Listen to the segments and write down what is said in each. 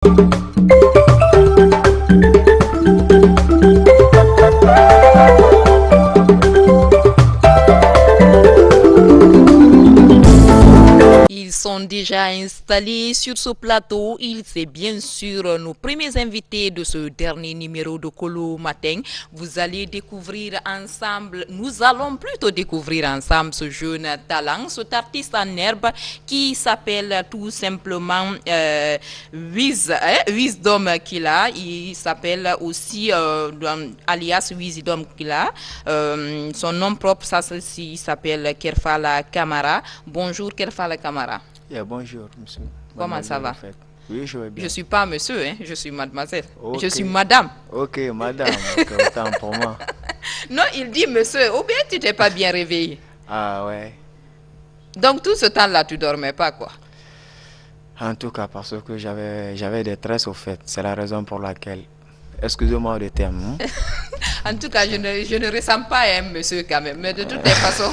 Ils sont déjà installés sur ce plateau. Ils sont bien sûr nos premiers invités de ce dernier numéro de Kolo Matin. Vous allez découvrir ensemble, nous allons plutôt découvrir ensemble ce jeune talent, cet artiste en herbe qui s'appelle tout simplement Wisdom Killa. Il s'appelle aussi alias Wisdom Killa. Son nom propre, il s'appelle Kerfala Kamara. Bonjour Kerfala Kamara. Yeah, bonjour, monsieur. Comment ça va? Oui, je vais bien. Je suis pas monsieur, hein? Je suis mademoiselle. Okay. Je suis madame. Ok, madame, okay, autant pour moi. Non, il dit monsieur, ou bien tu t'es pas bien réveillé. Ah ouais. Donc tout ce temps-là, tu dormais pas, quoi? En tout cas, parce que j'avais des tresses au fait. C'est la raison pour laquelle. Excusez-moi le terme. En tout cas, je ne ressens pas un monsieur quand même. Mais de toutes les façons,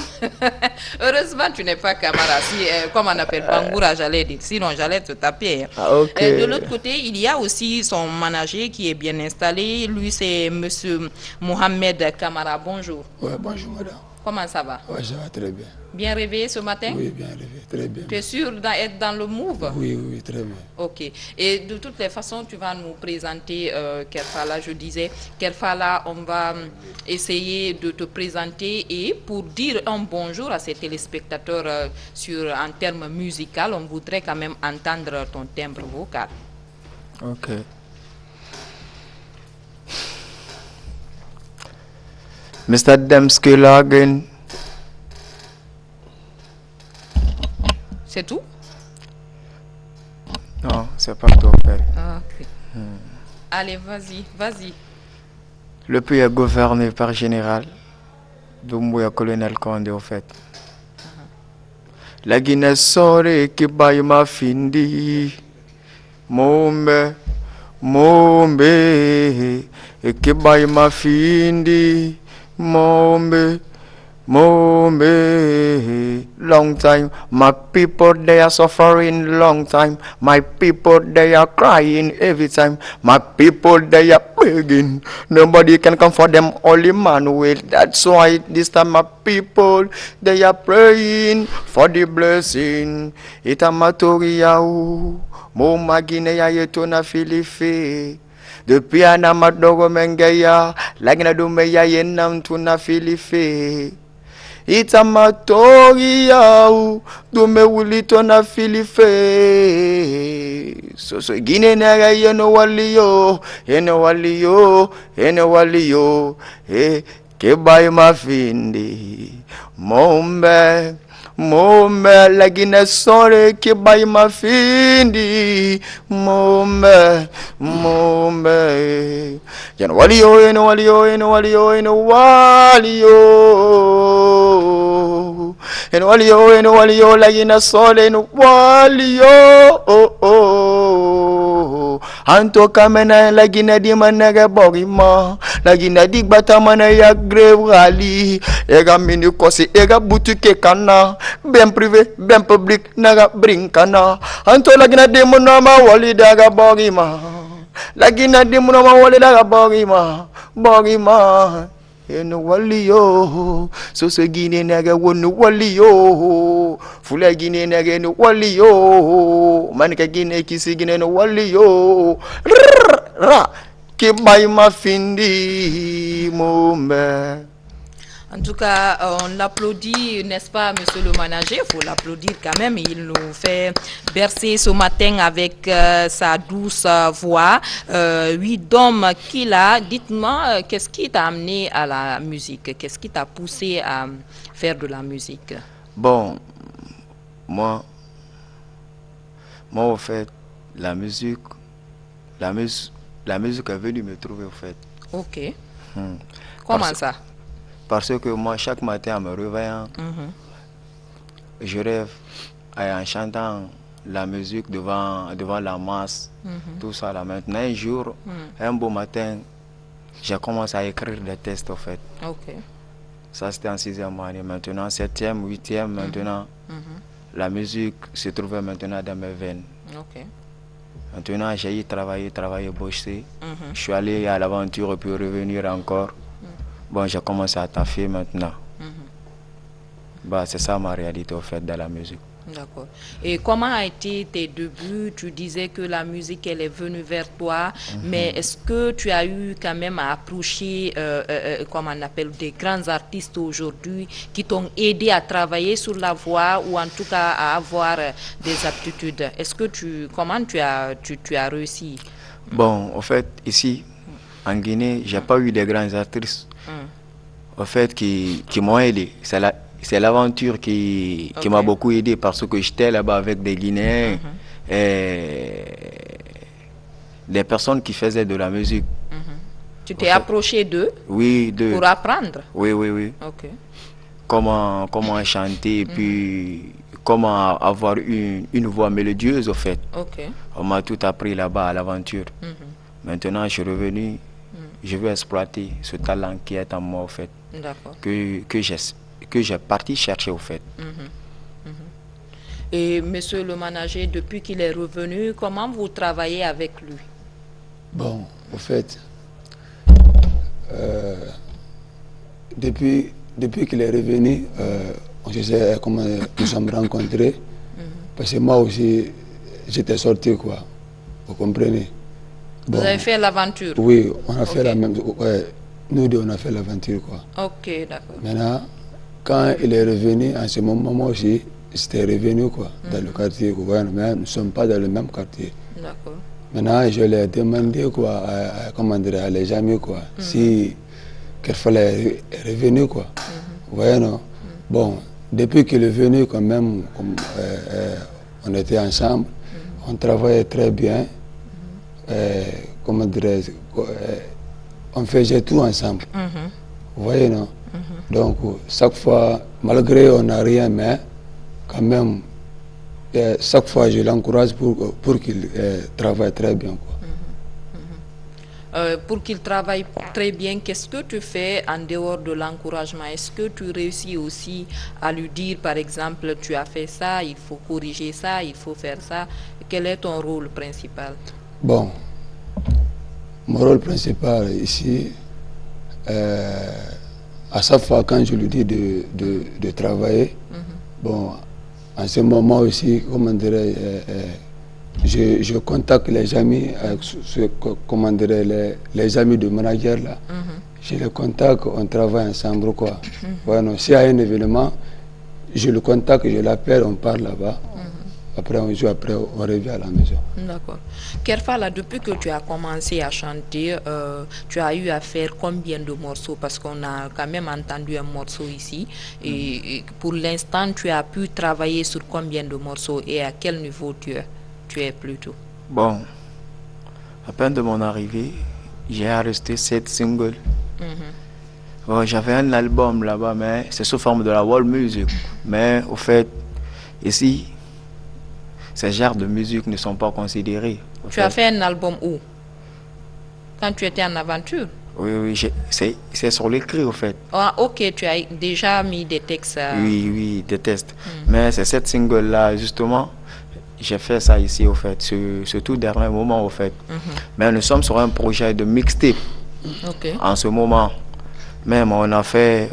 heureusement, tu n'es pas Kamara. Si, comme on appelle Bangoura, j'allais dire. Sinon, j'allais te taper. Ah, ok. De l'autre côté, il y a aussi son manager qui est bien installé. Lui, c'est monsieur Mohamed Kamara. Bonjour. Ouais, bonjour madame. Comment ça va? Ouais, ça va très bien. Bien réveillé ce matin? Oui, bien réveillé, très bien. Tu es sûr d'être dans le move? Oui, très bien. Ok. Et de toutes les façons, tu vas nous présenter Kerfala. Je disais, Kerfala, on va essayer de te présenter et pour dire un bonjour à ces téléspectateurs en termes musicaux, on voudrait quand même entendre ton timbre vocal. Ok. Mr. Demskilagen. C'est tout? Non, c'est pas tout. Ah, ok. Allez, vas-y. Le pays est gouverné par général Doumbouya colonel Condé au fait. La Guinée sore qui baille ma findi. Mombe qui baille ma findi. Mombe, long time. My people they are suffering long time. My people they are crying every time. My people they are begging. Nobody can come for them, only Manuel. That's why this time my people they are praying for the blessing. Itamatoriau, mo Guinea yetona filife. Depuis Anamadogo Mengeya, Lagna Dumeya Yenam Tuna Filife. Itamatoriya, Dume Wulito na Filife. So Guinea Naga Yeno Walio, Kebai Mafindi, Mombe, la Guinée sore qui baille ma findi. Mombe. Yen walio. La Guinée sore no walio. Anto kamena la Guinée di manega bogima. La Guinée di batamana ya greve rally. Ega mini kosi, ega boutique kana. Ben privé, ben public, naga brinkana. Anto la Guinée di munama wali daga bogima. La Guinée di munama wali daga bogima. Eno wali yo. So Guinée naga wonu wali yo. Fula Guinée naga no wali yo. Manika Guinée kisi Guinée no wali yo. Ra. Kibai ma findi mombe. En tout cas, on l'applaudit, n'est-ce pas, monsieur le manager? Il faut l'applaudir quand même. Il nous fait bercer ce matin avec sa douce voix. Wisdom Killa, dites-moi, qu'est-ce qui t'a amené à la musique? Qu'est-ce qui t'a poussé à faire de la musique? Bon, moi, au fait, la musique est venue me trouver, au fait. Ok. Comment ça? Parce que moi, chaque matin, en me réveillant, je rêve en chantant la musique devant la masse, tout ça là. Maintenant, un jour, un beau matin, j'ai commencé à écrire des textes, en fait. Ok. Ça, c'était en 6e année. Maintenant, 7e, 8e, maintenant, la musique se trouvait maintenant dans mes veines. Ok. Maintenant, j'ai travaillé, bossé. Je suis allé à l'aventure et puis revenir encore. Bon, j'ai commencé à taffer maintenant. Bah, c'est ça ma réalité au fait dans la musique. D'accord. Et comment a été tes débuts? Tu disais que la musique, elle est venue vers toi, mais est-ce que tu as eu quand même à approcher, comment on appelle, des grands artistes aujourd'hui qui t'ont aidé à travailler sur la voix ou en tout cas à avoir des aptitudes? Est-ce que comment tu as réussi? Bon, au fait, ici, en Guinée, j'ai pas eu des grands artistes au fait, qui m'ont aidé. C'est l'aventure qui m'a beaucoup aidé parce que j'étais là-bas avec des Guinéens et des personnes qui faisaient de la musique. Tu t'es approché d'eux? Oui, pour apprendre? Oui, oui, oui. Ok. Comment chanter et puis comment avoir une voix mélodieuse au fait. Ok. On m'a tout appris là-bas à l'aventure. Maintenant, je suis revenu. Je veux exploiter ce talent qui est en moi au fait. D'accord. Que j'ai parti chercher au fait. Et monsieur le manager, depuis qu'il est revenu, comment vous travaillez avec lui? Bon, au fait, depuis qu'il est revenu, on sait comment nous sommes rencontrés. Parce que moi aussi, j'étais sorti, quoi. Vous comprenez? Vous avez fait l'aventure? Oui, on a fait la même. Ouais, nous deux, on a fait l'aventure, quoi. Ok, d'accord. Maintenant, quand il est revenu, en ce moment, moi aussi, j'étais revenu, quoi, dans le quartier, quoi. Mais nous ne sommes pas dans le même quartier. D'accord. Maintenant, je lui ai demandé, quoi, comment dire, à les amis, quoi, si Kerfal est revenu, quoi. Vous voyez, non? Bon, depuis qu'il est venu, quand même, on était ensemble, on travaillait très bien. Comment dirais-je, on faisait tout ensemble. Vous voyez, non? Donc, chaque fois, malgré on n'a rien, mais quand même, chaque fois, je l'encourage pour qu'il travaille très bien, quoi. Pour qu'il travaille très bien, qu'est-ce que tu fais en dehors de l'encouragement? Est-ce que tu réussis aussi à lui dire, par exemple, tu as fait ça, il faut corriger ça, il faut faire ça? Quel est ton rôle principal? Bon, mon rôle principal ici, à chaque fois quand je lui dis de travailler, bon, en ce moment aussi, comment dirais-je, je contacte les amis, comment dirais les amis du manager là. Je les contacte, on travaille ensemble, quoi. Voilà, s'il y a un événement, je le contacte, je l'appelle, on part là-bas. Après, un jour après, on revient à la maison. D'accord. Kerfal, depuis que tu as commencé à chanter, tu as eu à faire combien de morceaux? Parce qu'on a quand même entendu un morceau ici. Et pour l'instant, tu as pu travailler sur combien de morceaux et à quel niveau tu es plutôt? Bon, à peine de mon arrivée, j'ai arrêté 7 singles. Bon, j'avais un album là-bas, mais c'est sous forme de la world music. Mais au fait, ici, ces genres de musique ne sont pas considérés. Tu as fait un album où? Quand tu étais en aventure? Oui, oui, c'est sur l'écrit, au fait. Ah, ok, tu as déjà mis des textes. Oui, oui, des tests. Mais c'est cette single-là, justement, j'ai fait ça ici, au fait, ce tout dernier moment, au fait. Mais nous sommes sur un projet de mixtape en ce moment. Même on a fait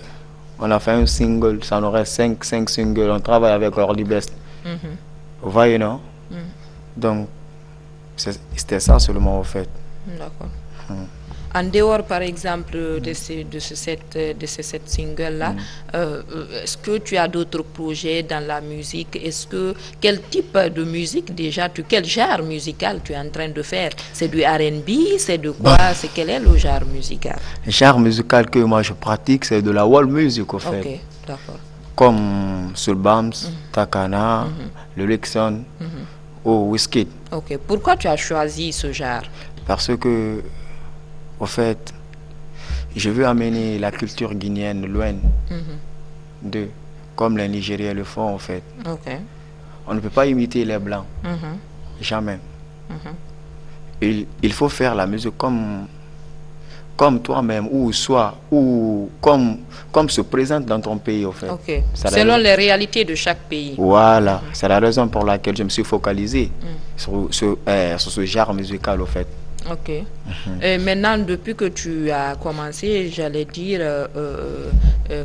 un single, ça en aurait 5 singles, on travaille avec Orly Best. Vous voyez, non? Donc, c'était ça seulement, au fait. D'accord. En dehors, par exemple, de ces 7 singles-là, est-ce que tu as d'autres projets dans la musique? Quel type de musique déjà, quel genre musical tu es en train de faire? C'est du R&B? C'est de quoi? Quel est le genre musical? Le genre musical que moi je pratique, c'est de la world music, au fait. Ok, d'accord. Comme Sulbams, Takana, le Lexon ou Wizkid. Ok, pourquoi tu as choisi ce genre? Parce que, au fait, je veux amener la culture guinéenne loin d'eux, comme les Nigériens le font, en fait. Ok. On ne peut pas imiter les Blancs, jamais. Il faut faire la musique comme comme toi-même, ou soit, ou comme se présente dans ton pays, au fait. Ok. C'est la Selon raison- les réalités de chaque pays. Voilà, c'est la raison pour laquelle je me suis focalisé sur ce genre musical, au fait. Ok. Et maintenant, depuis que tu as commencé, j'allais dire,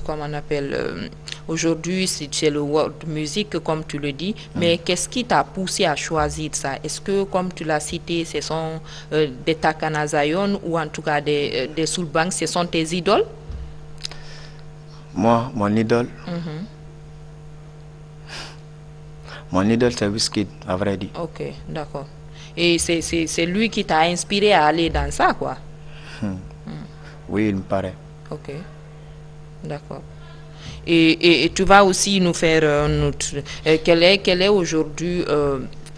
comment on appelle, aujourd'hui, c'est le world music, comme tu le dis, mais qu'est-ce qui t'a poussé à choisir ça? Est-ce que, comme tu l'as cité, ce sont des Takana Zion ou en tout cas des Soulbank, ce sont tes idoles? Moi, mon idole, c'est Wizkid, à vrai dire. Ok, d'accord. Et c'est lui qui t'a inspiré à aller dans ça, quoi? Oui, il me paraît. Ok, d'accord. Et tu vas aussi nous faire quel est aujourd'hui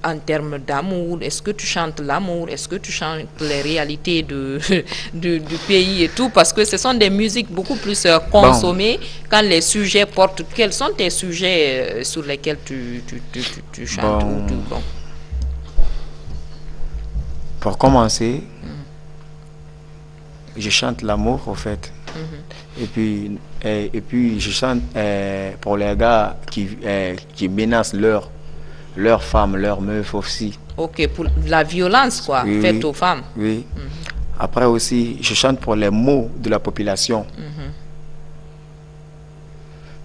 en termes d'amour? Est-ce que tu chantes l'amour? Est-ce que tu chantes les réalités du pays et tout? Parce que ce sont des musiques beaucoup plus consommées quand les sujets portent. Quels sont tes sujets sur lesquels tu chantes ou Bon, bon. pour commencer, je chante l'amour, au fait. Et puis je chante pour les gars qui menacent leurs femmes, leurs meufs aussi. Ok, pour la violence, quoi, Oui, faite oui, aux femmes. oui. Après aussi, je chante pour les mots de la population.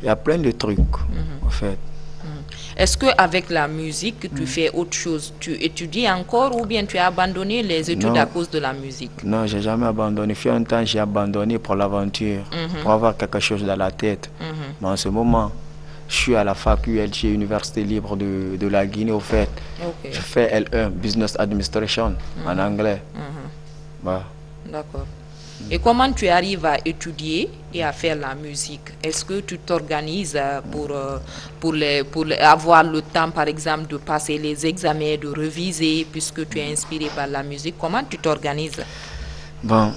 Il y a plein de trucs, en fait. Est-ce qu'avec la musique, tu fais autre chose? Tu étudies encore ou bien tu as abandonné les études Non. à cause de la musique? Non, j'ai jamais abandonné. Il y a un temps, j'ai abandonné pour l'aventure, pour avoir quelque chose dans la tête. Mais en ce moment, je suis à la fac ULG, Université libre de la Guinée, au fait. Ok, Je fais L1, Business Administration, en anglais. Bah, d'accord. Et comment tu arrives à étudier et à faire la musique? Est-ce que tu t'organises pour avoir le temps, par exemple, de passer les examens, de reviser, puisque tu es inspiré par la musique? Comment tu t'organises? bon,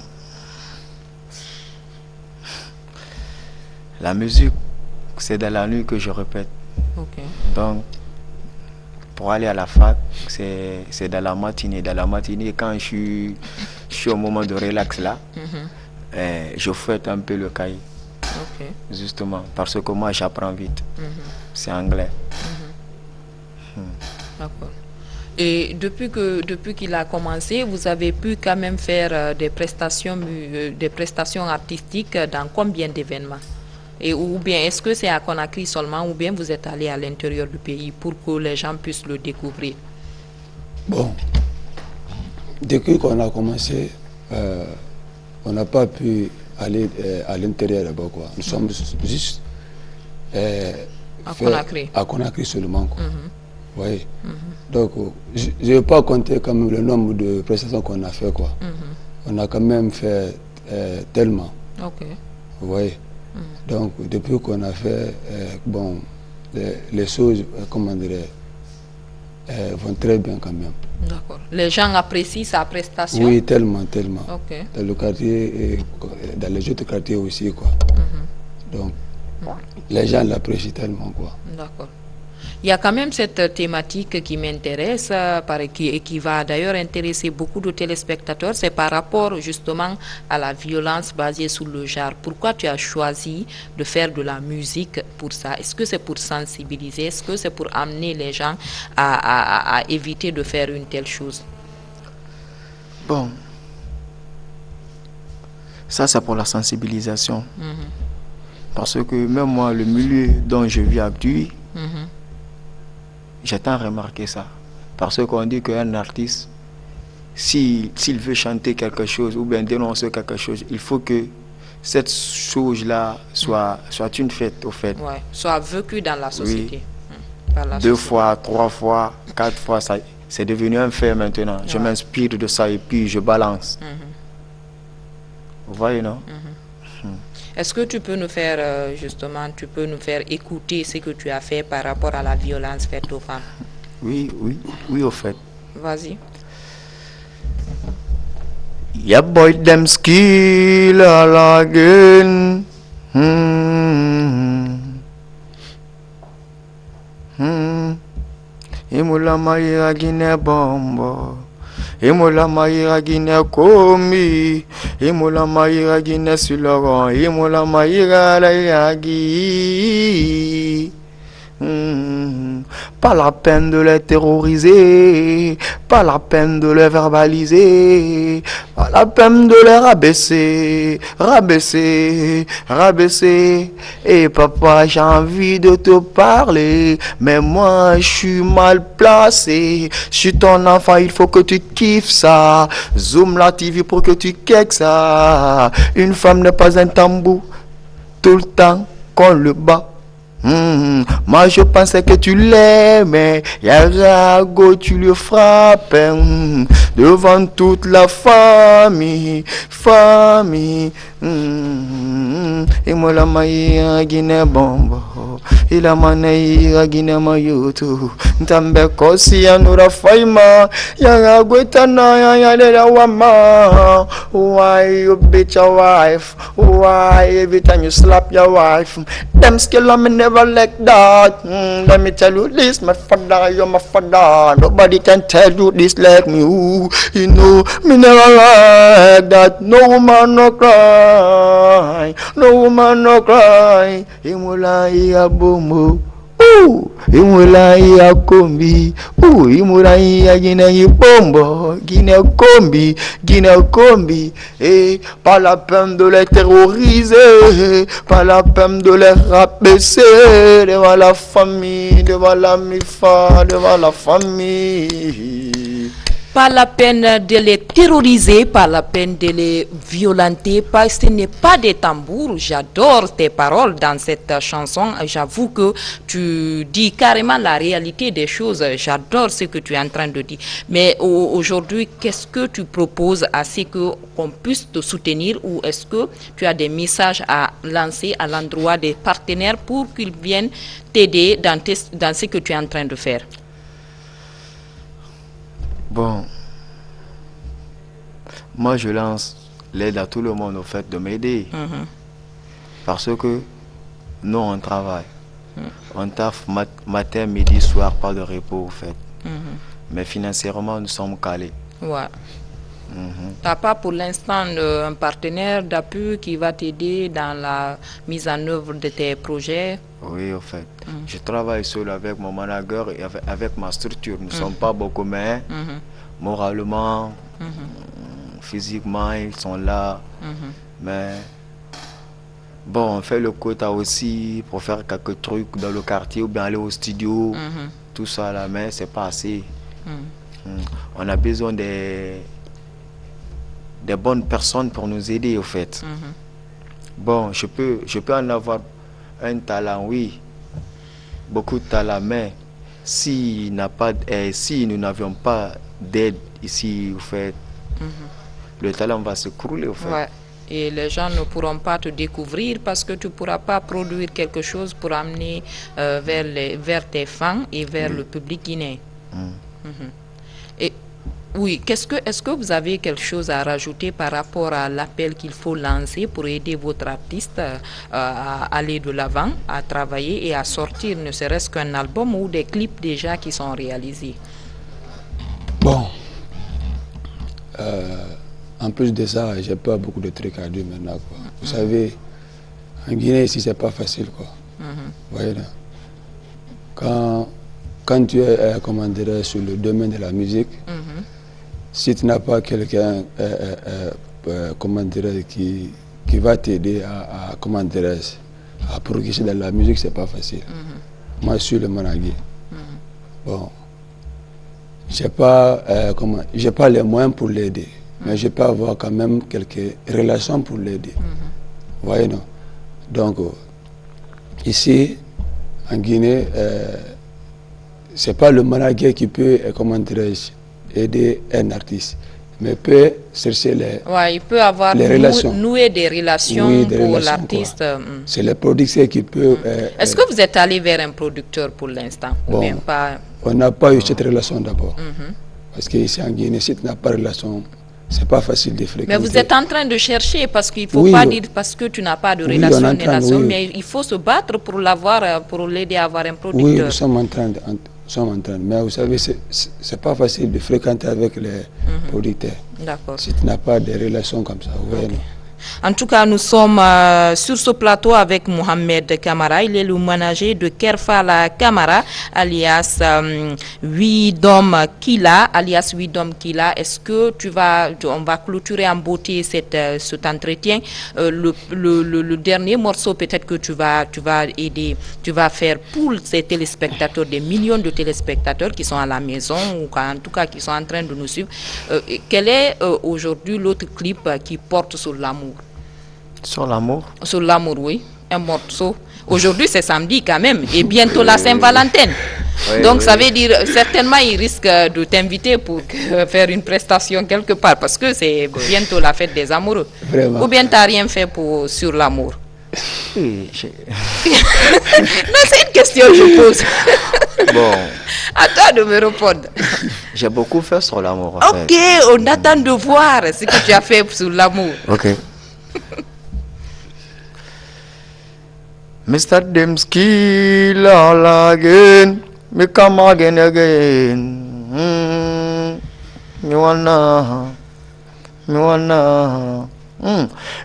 la musique, c'est dans la nuit que je répète. Ok, Donc, pour aller à la fac, c'est dans la matinée. Dans la matinée, quand je suis au moment de relax là, je fouette un peu le cahier, ok. justement, parce que moi j'apprends vite. C'est anglais. D'accord. Et depuis qu'il a commencé, vous avez pu quand même faire des prestations artistiques dans combien d'événements? Et ou bien est-ce que c'est à Conakry seulement ou bien vous êtes allé à l'intérieur du pays pour que les gens puissent le découvrir? Bon, depuis qu'on a commencé, on n'a pas pu aller à l'intérieur là-bas, quoi. Nous sommes juste À Conakry. à Conakry seulement, quoi. Vous voyez. Donc, je ne vais pas compter quand même le nombre de prestations qu'on a fait, quoi. On a quand même fait tellement, Ok. vous voyez. Donc, depuis qu'on a fait, bon, les choses, comment dirais, vont très bien quand même. D'accord. Les gens apprécient sa prestation? Oui, tellement, tellement. Ok. Dans le quartier et dans les autres quartiers aussi, quoi. Donc, les gens l'apprécient tellement, quoi. D'accord. Il y a quand même cette thématique qui m'intéresse et qui va d'ailleurs intéresser beaucoup de téléspectateurs. C'est par rapport justement à la violence basée sur le genre. Pourquoi tu as choisi de faire de la musique pour ça? Est-ce que c'est pour sensibiliser? Est-ce que c'est pour amener les gens à éviter de faire une telle chose? Bon, ça c'est pour la sensibilisation. Parce que même moi, le milieu dont je vis actuellement, j'ai tant remarqué ça. Parce qu'on dit qu'un artiste, s'il veut chanter quelque chose ou bien dénoncer quelque chose, il faut que cette chose-là soit une fête, au fait. Ouais, soit vécu dans la société. Par la 2 société. fois, 3 fois, 4 fois, ça, c'est devenu un fait maintenant. Je m'inspire de ça et puis je balance. Vous voyez, non? Est-ce que tu peux nous faire, justement, tu peux nous faire écouter ce que tu as fait par rapport à la violence faite aux femmes? Oui, oui, oui, au fait. Vas-y. Ya boy them skill again. Imula mai agine bombo. Imola maïra Guinée Kombi, Imola maïra Guinée sur le rang, Imola maïra la yagi. Pas la peine de les terroriser, pas la peine de les verbaliser, pas la peine de les rabaisser, rabaisser. Et papa, j'ai envie de te parler, mais moi je suis mal placé. Je suis ton enfant, il faut que tu kiffes ça. Zoom la TV pour que tu kicks ça. Une femme n'est pas un tambour, tout le temps qu'on le bat. Moi je pensais que tu l'aimais, Yarago tu le frappes devant toute la famille. Et moi la maïra Guinée bombo, et la maïra Guinée mayoto. Tambe kosi anura faima, Yarago tana ya wama. Why you beat your wife? Why every time you slap your wife? Them skill me never like that. Let me tell you this, my father, you're my father. Nobody can tell you this like me. Ooh, you know, me never like that. No woman no cry, no woman no cry. Imula iya bomo. Ooh, imula iya kombi. Ooh, imula iya Guinée bombo. Guinée kombi. Et pas la peine de les terroriser, pas la peine de les rabaisser devant la famille, devant la mifa, devant la famille. Pas la peine de les terroriser, pas la peine de les violenter, ce n'est pas des tambours. J'adore tes paroles dans cette chanson. J'avoue que tu dis carrément la réalité des choses. J'adore ce que tu es en train de dire. Mais aujourd'hui, qu'est-ce que tu proposes à ce qu'on puisse te soutenir, ou est-ce que tu as des messages à lancer à l'endroit des partenaires pour qu'ils viennent t'aider dans ce que tu es en train de faire? Bon, moi je lance l'aide à tout le monde au fait de m'aider. Parce que nous on travaille. On taffe matin, midi, soir, pas de repos au fait. Mais financièrement nous sommes calés. Ouais. Tu n'as pas pour l'instant un partenaire d'appui qui va t'aider dans la mise en œuvre de tes projets? Oui, au fait. Je travaille seul avec mon manager et avec ma structure. Nous ne sommes pas beaucoup, mais moralement, physiquement, ils sont là. Mais bon, on fait le quota aussi pour faire quelques trucs dans le quartier ou bien aller au studio. Tout ça là, mais c'est pas assez. On a besoin des bonnes personnes pour nous aider au fait. Bon, je peux en avoir un talent, oui, beaucoup de talent, mais si nous n'avions pas d'aide ici au fait, le talent va se crouler au fait. Ouais. Et les gens ne pourront pas te découvrir parce que tu ne pourras pas produire quelque chose pour amener vers tes fans et vers le public guinéen. Et oui, est-ce que vous avez quelque chose à rajouter par rapport à l'appel qu'il faut lancer pour aider votre artiste à aller de l'avant, à travailler et à sortir ne serait-ce qu'un album ou des clips déjà qui sont réalisés? Bon, en plus de ça, j'ai pas beaucoup de trucs à dire maintenant, quoi. Vous savez, en Guinée ici c'est pas facile, quoi. Vous voyez là, quand tu es comment dirais, sur le domaine de la musique, si tu n'as pas quelqu'un comment dirais, qui va t'aider à comment dirais, à progresser dans la musique, c'est pas facile. Moi je suis le manager. Bon, j'ai pas les moyens pour l'aider, mais je peux avoir quand même quelques relations pour l'aider. Vous voyez, non? Donc ici en Guinée, c'est pas le manager qui peut comment dirais-je, aider un artiste, mais peut chercher il peut avoir nouer des relations, oui, pour l'artiste. C'est le producteur qui peut. Est-ce que vous êtes allé vers un producteur pour l'instant? Bon, bien pas? On n'a pas eu cette relation d'abord. Parce qu'ici en Guinée, si tu n'as pas de relation, c'est pas facile de fréquenter. Mais vous êtes en train de chercher, parce qu'il ne faut pas dire parce que tu n'as pas de relation, mais il faut se battre pour l'aider à avoir un producteur. Oui, nous sommes en train sommes en train. Mais vous savez, c'est pas facile de fréquenter avec les producteurs. D'accord. Si tu n'as pas de relations comme ça, vous voyez, non? En tout cas, nous sommes sur ce plateau avec Mohamed Kamara. Il est le manager de Kerfala Kamara, alias Widom Kila, Est-ce que on va clôturer en beauté cet entretien. Le dernier morceau, peut-être que tu vas faire pour ces téléspectateurs, des millions de téléspectateurs qui sont à la maison ou en tout cas qui sont en train de nous suivre. Quel est aujourd'hui l'autre clip qui porte sur l'amour? Sur l'amour? Sur l'amour, oui. Un morceau. Aujourd'hui, c'est samedi quand même. Et bientôt la Saint-Valentin. Oui, donc, oui, ça veut dire, certainement, il risque de t'inviter pour faire une prestation quelque part. Parce que c'est bientôt la fête des amoureux. Vraiment. Ou bien tu n'as rien fait sur l'amour? Oui, Non, c'est une question que je pose. Bon. À toi de me répondre. J'ai beaucoup fait sur l'amour. En Ok, fait. on attend de voir ce que tu as fait sur l'amour. Ok. Mr. Dembski, again. Me come again. Me wanna.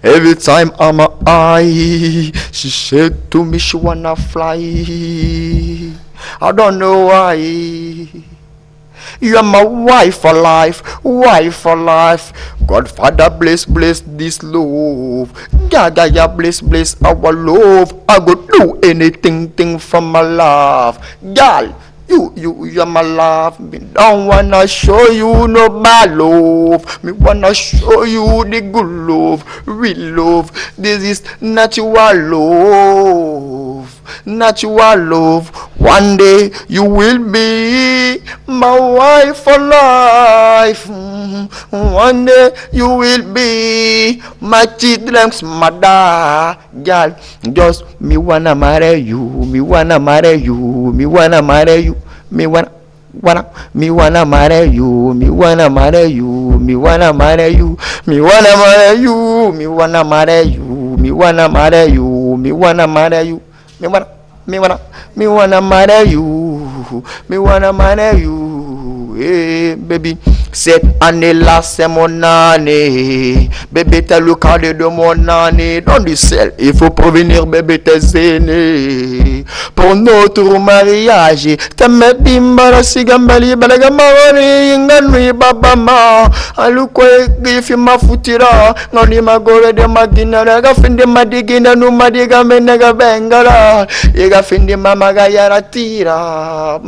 Every time I'm a eye, she said to me she wanna fly. I don't know why. You are my wife for life. Godfather bless this love. Gaga bless our love. I go do anything for my love. Girl, you are my love. Me don't wanna show you no bad love. Me wanna show you the good love, real love. This is natural love. One day you will be my wife for life. One day you will be my children's mother. Girl, just me wanna marry you. Me wanna marry you. Me wanna marry you. Me wanna marry you. Me wanna marry you. Me wanna marry you. Me wanna marry you. Me wanna marry you. Me wanna marry you. Me wanna marry you. Me wanna marry you. Me wanna marry you. Hey, baby. Set anela semonane. Bébé t'as le cadre de mon année. Dans du sel, il faut prévenir bébé tes aînés. Pour notre mariage, t'as mis bimbara sigambali balagamari inganui babama. Alukwe gifi mafutira. Noni magore de magina. Gafinde madigina no madiga menega bengara. Gafinde mama gayara tira.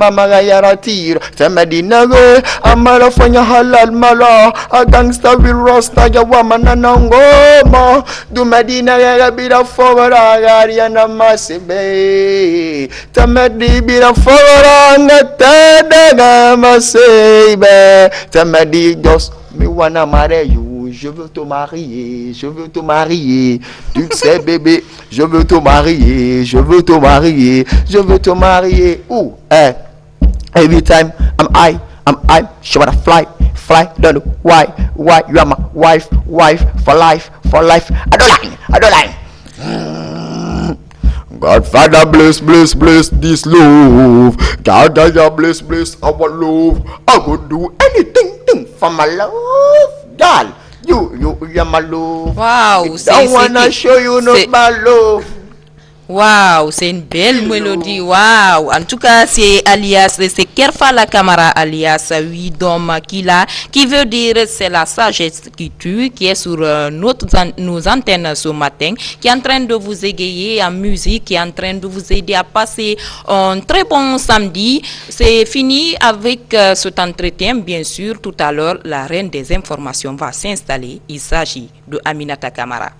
T'as medinago amara fanya halal mala. A gangsta will rosta ya wamana nangoma. Du medina ya bira fogara gariana masibe. Tamedi bira fogara ngateda masibe. Tamedi just me wanna marry you. Je veux te marier. Tu sais bébé, je veux te marier. Ooh, every time I'm high, she wanna fly, don't know why, you are my wife for life, I don't like. Godfather bless this love. God bless our love. I would do anything for my love, girl. You are my love. Wow, don't wanna show you no bad love. Waouh, c'est une belle mélodie. Waouh. En tout cas, c'est Kerfala Kamara alias Widom Kila, qui veut dire c'est la sagesse qui tue, qui est sur nos antennes ce matin, qui est en train de vous égayer en musique, qui est en train de vous aider à passer un très bon samedi. C'est fini avec cet entretien. Bien sûr, tout à l'heure, la reine des informations va s'installer. Il s'agit de Aminata Kamara.